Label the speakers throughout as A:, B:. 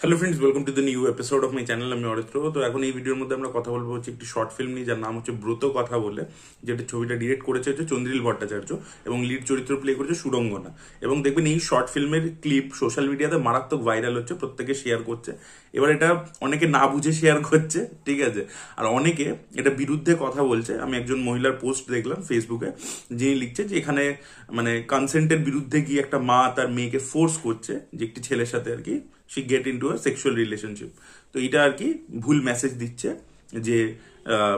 A: Hello friends, welcome to the new episode of my channel. আমি অরিত্র। তো এখন এই ভিডিওর মধ্যে আমরা কথা বলবো হচ্ছে একটি শর্ট ফিল্ম নিয়ে, যার নাম হচ্ছে ব্রত কথা বলে, যেটা ছবিটা ডিরেক্ট করেছে হচ্ছে চন্দ্রিল ভট্টাচার্য এবং লিড চরিত্র প্লে করেছে সুরঙ্গনা। এবং দেখবেন এই শর্ট ফিল্মের ক্লিপ সোশ্যাল মিডিয়াতে মারাত্মক ভাইরাল হচ্ছে, প্রত্যেকে শেয়ার করছে। এবার এটা অনেকে না বুঝে শেয়ার করছে, ঠিক আছে, আর অনেকে এটা বিরুদ্ধে কথা বলছে। আমি একজন মহিলার পোস্ট দেখলাম ফেসবুকে, যিনি লিখছে যে এখানে মানে কনসেন্টের বিরুদ্ধে গিয়ে একটা মা তার মেয়েকে ফোর্স করছে যে একটি ছেলের সাথে আর কি she get into a sexual relationship। তো এটা আর কি ভুল মেসেজ দিচ্ছে যে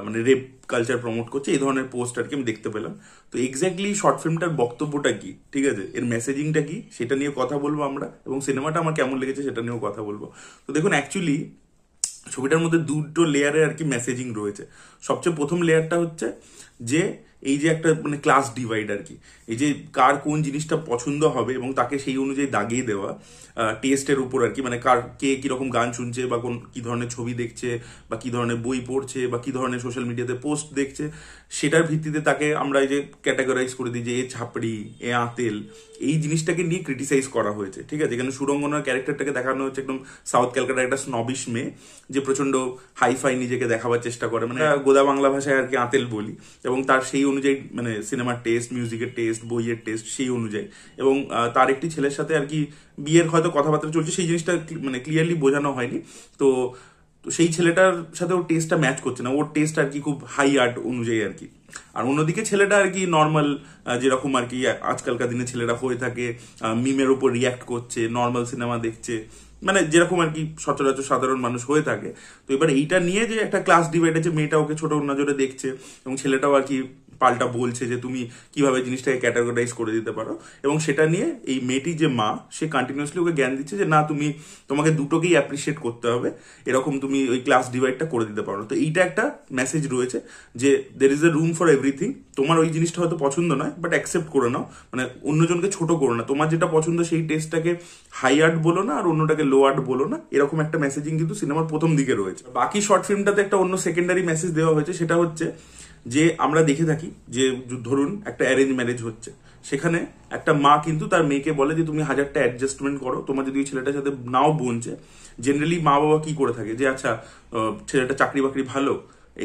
A: মানে রেপ কালচার প্রমোট করছে, এই ধরনের পোস্ট আর কি আমি দেখতে পেলাম। তো এক্স্যাক্টলি শর্ট ফিল্মটার বক্তব্যটা কি, ঠিক আছে, এর মেসেজিংটা কি, সেটা নিয়ে কথা বলবো আমরা, এবং সিনেমাটা আমার কেমন লেগেছে সেটা নিয়েও কথা বলবো। তো দেখুন, অ্যাকচুয়ালি ছবিটার মধ্যে দুটো লেয়ারে আর কি মেসেজিং রয়েছে। সবচেয়ে প্রথম লেয়ারটা হচ্ছে যে এই যে একটা মানে ক্লাস ডিভাইড আর কি, এই যে কার কোন জিনিসটা পছন্দ হবে এবং তাকে সেই অনুযায়ী দাগিয়ে দেওয়া টেস্টের উপর আর কি, মানে কার কে কিরকম গান শুনছে বা কোন কি ধরনের ছবি দেখছে বা কি ধরনের বই পড়ছে বা কি ধরনের সোশ্যাল মিডিয়াতে পোস্ট দেখছে, সেটার ভিত্তিতে তাকে আমরা এই যে ক্যাটাগরাইজ করে দিই যে এ ছাপড়ি, এ আঁতেল, এই জিনিসটাকে নিয়ে ক্রিটিসাইজ করা হয়েছে, ঠিক আছে। এখানে সুরঙ্গনার ক্যারেক্টারটাকে দেখানো হচ্ছে একদম সাউথ ক্যালকাটার একটা স্নবিশ মেয়ে, যে প্রচন্ড হাইফাই নিজেকে দেখাবার চেষ্টা করে, মানে গোদা বাংলা ভাষায় আর কি আঁতেল বলি, এবং তার সেই অনুযায়ী মানে সিনেমার টেস্ট, মিউজিকের টেস্ট, বইয়ের টেস্ট সেই অনুযায়ী, এবং তার একটি ছেলের সাথে আর কি বিয়ের হয়তো কথাবার্তা চলছে, সেই জিনিসটা মানে ক্লিয়ারলি বোঝানো হয়নি। তো তো সেই ছেলেটার সাথে ওর টেস্টটা ম্যাচ করছে না, ওর টেস্ট আর কি খুব হাই আর্ট অনুযায়ী আর কি। আর অন্যদিকে ছেলেটা আর কি নর্মাল, যেরকম আর কি আজকালকার দিনে ছেলেরা হয়ে থাকে, মিমের উপর রিয়াক্ট করছে, নর্মাল সিনেমা দেখছে, মানে যেরকম আর কি সচরাচর সাধারণ মানুষ হয়ে থাকে। তো এবার এইটা নিয়ে যে একটা ক্লাস ডিভাইড আছে, মেয়েটা ওকে ছোট নজরে দেখছে এবং ছেলেটাও আর কি পাল্টা বলছে যে তুমি কিভাবে জিনিসটাকে ক্যাটাগরাইজ করে দিতে পারো, এবং সেটা নিয়ে এই মেয়েটি যে মা, সে কন্টিনিউসলি ওকে জ্ঞান দিচ্ছে যে না, তোমাকে দুটোকেই অ্যাপ্রিসিয়েট করতে হবে, এরকম তুমি ওই ক্লাস ডিভাইডটা করে দিতে পারো। তো এইটা একটা মেসেজ রয়েছে যে there is a room for everything. তোমার ওই জিনিসটা হয়তো পছন্দ নয়, বাট অ্যাকসেপ্ট করে নাও, মানে অন্যজনকে ছোট করো না, তোমার যেটা পছন্দ সেই টেস্টটাকে হাই আর্ট বলো না আর অন্যটাকে লো আর্ট বলো না, এরকম একটা মেসেজিং কিন্তু সিনেমার প্রথম দিকে রয়েছে। বাকি শর্ট ফিল্মটাতে একটা অন্য সেকেন্ডারি মেসেজ দেওয়া হয়েছে, সেটা হচ্ছে যে আমরা দেখে থাকি যে ধরুন একটা অ্যারেঞ্জ ম্যারেজ হচ্ছে, সেখানে একটা মা কিন্তু তার মেয়েকে বলে যে তুমি 1000টা অ্যাডজাস্টমেন্ট করো, তোমার যদি ওই ছেলেটার সাথে নাও বনছে। জেনারেলি মা বাবা কি করে থাকে যে আচ্ছা ছেলেটা চাকরি বাকরি ভালো,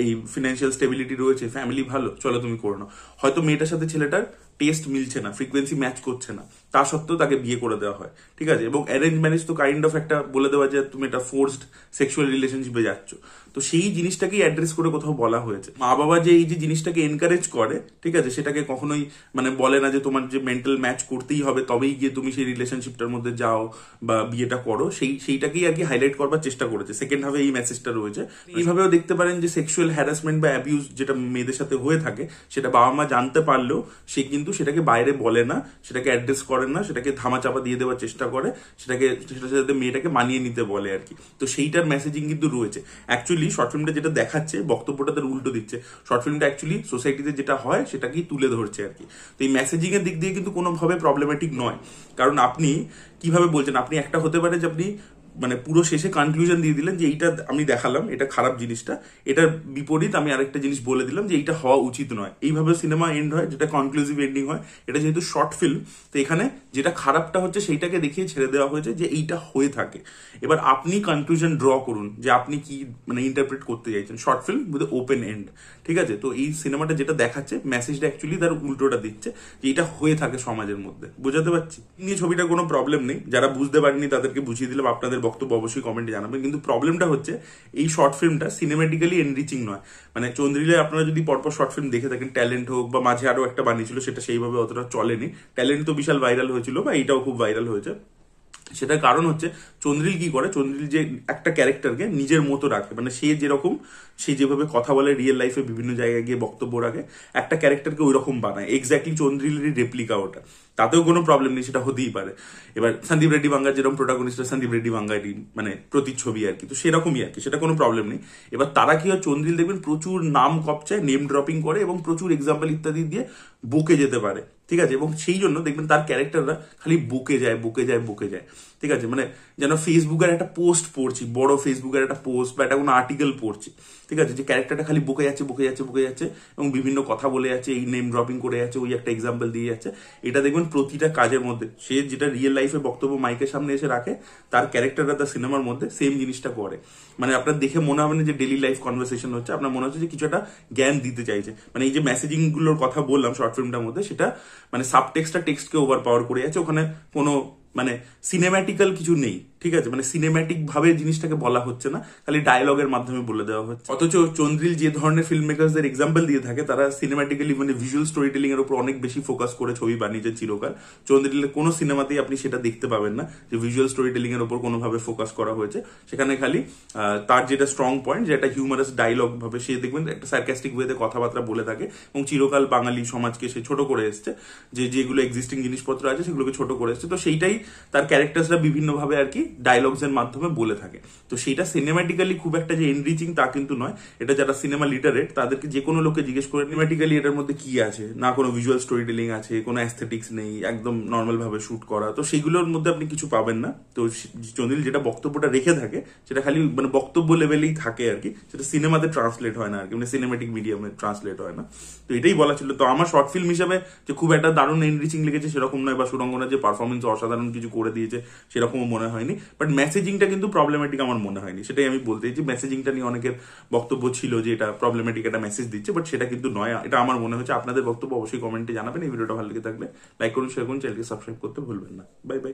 A: এই ফিনান্সিয়াল স্টেবিলিটি রয়েছে, ফ্যামিলি ভালো, চলো তুমি করে নাও। হয়তো মেয়েটার সাথে ছেলেটার টেস্ট মিলছে না, ফ্রিকোয়েন্সি ম্যাচ করছে না, তা সত্ত্বেও তাকে বিয়ে করে দেওয়া হয়, ঠিক আছে। এবং অ্যারেঞ্জ ম্যারেজ তো কাইন্ড অফ একটা বলে দেওয়া যে তুমি একটা ফোর্সড সেক্সুয়াল রিলেশনশিপে যাচ্ছ। তো সেই জিনিসটাকেই অ্যাড্রেস করে কোথাও বলা হয়েছে। মা বাবা যে এই যে জিনিসটাকে এনকারেজ করে, ঠিক আছে, সেটাকে কখনোই মানে বলে না যে তোমার যে মেন্টাল ম্যাচ করতেই হবে তবেই গিয়ে তুমি সেই রিলেশনশিপটার মধ্যে যাও বা বিয়েটা করো, সেইটাকেই আর কি হাইলাইট করবার চেষ্টা করেছে। সেকেন্ড হাফে এই মেসেজটা রয়েছে। এইভাবেও দেখতে পারেন যে সেক্সুয়াল হ্যারাসমেন্ট বা অ্যাবিউজ যেটা মেয়েদের সাথে হয়ে থাকে, সেটা বাবা মা জানতে পারলেও সে কিন্তু সেটাকে বাইরে বলে না, সেটাকে অ্যাড্রেস করে না, সেটাকে ধামাচাপা দিয়ে দেওয়ার চেষ্টা করে, সেটার সাথে মেয়েটাকে মানিয়ে নিতে বলে আর কি। তো সেইটার মেসেজিং কিন্তু রয়েছে। অ্যাকচুয়ালি শর্ট ফিল্মটা যেটা দেখাচ্ছে, বক্তব্যটা তার উল্টো দিচ্ছে। শর্ট ফিল্মটা অ্যাকচুয়ালি সোসাইটিতে যেটা হয় সেটাকেই তুলে ধরছে আর কি। তো এই মেসেজিং এর দিক দিয়ে কিন্তু কোনোভাবে প্রবলেমেটিক নয়, কারণ আপনি কিভাবে বলছেন, আপনি একটা হতে পারে যে আপনি মানে পুরো শেষে কনক্লুশন দিয়ে দিলেন যে এইটা আমি দেখালাম এটা খারাপ জিনিসটা, এটার বিপরীত আমি আরেকটা জিনিস বলে দিলাম যে এইটা হওয়া উচিত নয়। এইভাবে সিনেমা এন্ড হয়, যেটা কনক্লুসিভ এন্ডিং হয়। এটা যেহেতু শর্ট ফিল্ম, তো এখানে যেটা খারাপটা হচ্ছে সেইটাকে দেখিয়ে ছেড়ে দেওয়া হয়েছে যে এইটা হয়ে থাকে। এবার আপনি কনক্লুশন ড্র করুন যে আপনি কি মানে ইন্টারপ্রেট করতে চাইছেন। Short film with open end, ঠিক আছে। তো এই সিনেমাটা যেটা দেখাচ্ছে, মেসেজটা অ্যাকচুয়ালি তার উল্টোটা দিচ্ছে যে এটা হয়ে থাকে সমাজের মধ্যে। বোঝাতে পারছি নিয়ে ছবিটা কোনো প্রবলেম নেই, যারা বুঝতে পারেননি তাদেরকে বুঝিয়ে দিলাম। আপনাদের বক্তব্য অবশ্যই কমেন্টে জানাবেন। কিন্তু প্রবলেমটা হচ্ছে এই শর্ট ফিল্মটা সিনেমেটিক্যালি এনরিচিং নয়। মানে চন্দ্রিলে আপনারা যদি পরপর শর্ট ফিল্ম দেখে থাকেন, ট্যালেন্ট হোক বা মাঝে আরো একটা বানিয়েছিল, সেটা সেইভাবে অতটা চলেনি। ট্যালেন্ট তো বিশাল ভাইরাল হয়েছিল, বা এইটাও খুব ভাইরাল হয়েছে। সেটার কারণ হচ্ছে চন্দ্রিল কি করে, চন্দ্রিল যে একটা ক্যারেক্টারকে নিজের মতো রাখে, মানে সে যেরকম, সে যেভাবে কথা বলে রিয়েল লাইফে বিভিন্ন জায়গায় গিয়ে বক্তব্য রাখে, একটা ক্যারেক্টারকে ওই রকম বানায়। এক্স্যাক্টলি চন্দ্রিলেরই রেপ্লিকা ওটা, তাতেও কোনো প্রবলেম নেই, সেটা হতেই পারে। এবার সন্দীপ রেড্ডি বাঙ্গার যেরকম প্রোটাগনিস্ট, সন্দীপ রেড্ডি বাঙ্গারই মানে প্রতিচ্ছবি আর কি, তো সেরকমই আর কি, সেটা কোনো প্রবলেম নেই। এবার তারা কি হয়, চন্দ্রিল দেখবেন প্রচুর নাম কপচায়, নেম ড্রপিং করে এবং প্রচুর এক্সাম্পল ইত্যাদি দিয়ে বকে যেতে পারে, ঠিক আছে। এবং সেই জন্য দেখবেন তার ক্যারেক্টাররা খালি বকে যায় বকে যায় বকে যায়। ঠিক আছে, মানে যেন ফেসবুকের একটা পোস্ট পড়ছি, বড় ফেসবুকের একটা পোস্ট বা একটা কোনো আর্টিকেল পড়ছি, ঠিক আছে, যে ক্যারেক্টারটা খালি বকে যাচ্ছে বকে যাচ্ছে বকে যাচ্ছে এবং বিভিন্ন কথা বলে যাচ্ছে, এই নেম ড্রপিং করে যাচ্ছে, ওই একটা এক্সাম্পল দিয়ে যাচ্ছে। এটা দেখবেন প্রতিটা কাজের মধ্যে সে যেটা রিয়েল লাইফে বক্তব্য মাইকের সামনে এসে রাখে, তার ক্যারেক্টারটা তার সিনেমার মধ্যে সেম জিনিসটা করে। মানে আপনার দেখে মনে হবে না যে ডেইলি লাইফ কনভারসেশন হচ্ছে, আপনার মনে হচ্ছে যে কিছু একটা জ্ঞান দিতে চাইছে। মানে এই যে মেসেজিং গুলোর কথা বললাম শর্ট ফিল্মটার মধ্যে, সেটা মানে সাবটেক্সটটা টেক্সটকে ওভার পাওয়ার করে যাচ্ছে, ওখানে কোনো মানে সিনেম্যাটিক্যাল কিছু নেই, ঠিক আছে, মানে সিনেম্যাটিক ভাবে জিনিসটাকে বলা হচ্ছে না, খালি ডায়লগের মাধ্যমে বলে দেওয়া হচ্ছে। অথচ চন্দ্রিল যে ধরনের ফিল্ম মেকারদের এক্সাম্পল দিয়ে থাকে, তারা সিনেম্যাটিক্যালি মানে ভিজুয়াল স্টোরি টেলিং এর উপর অনেক বেশি ফোকাস করে ছবি বানিয়েছে চিরকাল। চন্দ্রিলের কোনো সিনেমাতেই আপনি সেটা দেখতে পাবেন না যে ভিজুয়াল স্টোরি টেলিং এর উপর কোনোভাবে ফোকাস করা হয়েছে। সেখানে খালি তার যেটা স্ট্রং পয়েন্ট, যে একটা হিউমারাস ডায়লগ ভাবে সে দেখবেন একটা সার্কাস্টিক ওয়েতে কথাবার্তা বলে থাকে, এবং চিরকাল বাঙালি সমাজকে সে ছোট করে এসছে, যে যেগুলো এক্সিস্টিং জিনিসপত্র আছে সেগুলোকে ছোট করে এসছে। তো সেইটাই তার ক্যারেক্টার্সরা বিভিন্নভাবে আর কি ডায়লগস এর মাধ্যমে বলে থাকে। তো সেইটা সিনেমাটিক্যালি খুব একটা যে এনরিচিং তা কিন্তু নয়। এটা যারা সিনেমা লিটারেট তাদেরকে যে কোনো লোকে জিজ্ঞেস করে সিনেমাটিক্যালি এটার মধ্যে কি আছে, না কোনো ভিজুয়াল স্টোরি টেলিং আছে, কোনো অ্যাস্থেটিক্স নেই, একদম নর্মাল ভাবে শুট করা, তো সেগুলোর মধ্যে আপনি কিছু পাবেন না। তো চন্দ্রিল যেটা বক্তব্যটা রেখে থাকে সেটা খালি মানে বক্তব্য লেভেলেই থাকে আর কি, সেটা সিনেমাতে ট্রান্সলেট হয় না আর কি, মানে সিনেমাটিক মিডিয়ামে ট্রান্সলেট হয় না। তো এটাই বলা ছিল। তো আমার শর্ট ফিল্ম হিসাবে যে খুব একটা দারুণ এনরিচিং লেগেছে সেরকম নয়, বা সুরঙ্গনা যে পারফরমেন্স অসাধারণ কিছু করে দিয়েছে সেরকমও মনে হয়নি, বাট মেসেজিংটা কিন্তু প্রবলেমেটিক আমার মনে হয়নি। সেটাই আমি বলতে চাই, যে মেসেজিংটা নিয়ে অনেকের বক্তব্য ছিল যে এটা প্রবলেমেটিক একটা মেসেজ দিচ্ছে, বাট সেটা কিন্তু নয়। এটা আমার মনে হচ্ছে। আপনাদের বক্তব্য অবশ্যই কমেন্টে জানাবেন। এই ভিডিওটা ভালো লেগে থাকলে লাইক করুন, শেয়ার করুন, চ্যানেলকে সাবস্ক্রাইব করতে ভুলবেন না। Bye bye.